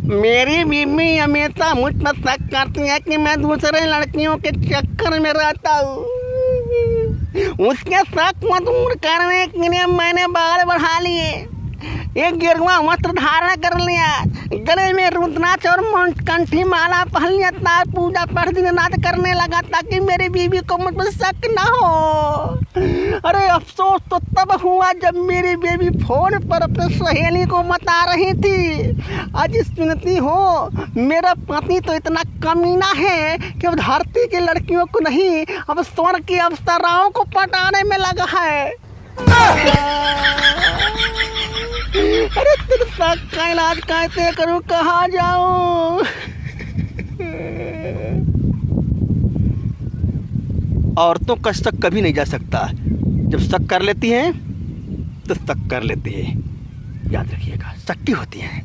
मेरी बीवी हमेशा मुझ पर शक करती है कि मैं दूसरे लड़कियों के चक्कर में रहता हूँ। उसके शक को दूर करने के लिए मैंने बाल बढ़ा लिए, एक गिरवा वस्त्र धारण कर लिया, गले में रुद्राक्ष और कंठी माला पहन लिया, पूजा पाठ दिन रात करने लगा ताकि मेरी बीवी को मुझ पर शक ना हो। अरे अफसोस तो तब हुआ जब मेरी बेबी फोन पर अपने सहेली को बता रही थी, आज सुनती हो मेरा पति तो इतना कमीना है कि अब धरती की लड़कियों को नहीं अब स्वर्ग की अप्सराओं को पटाने में लगा है। अरे तेरे शक का इलाज कैसे करूं, कहाँ जाऊं? औरतों का शक कभी नहीं जा सकता, जब शक कर लेती हैं तो शक कर लेती है। याद रखिएगा, शक्की होती हैं।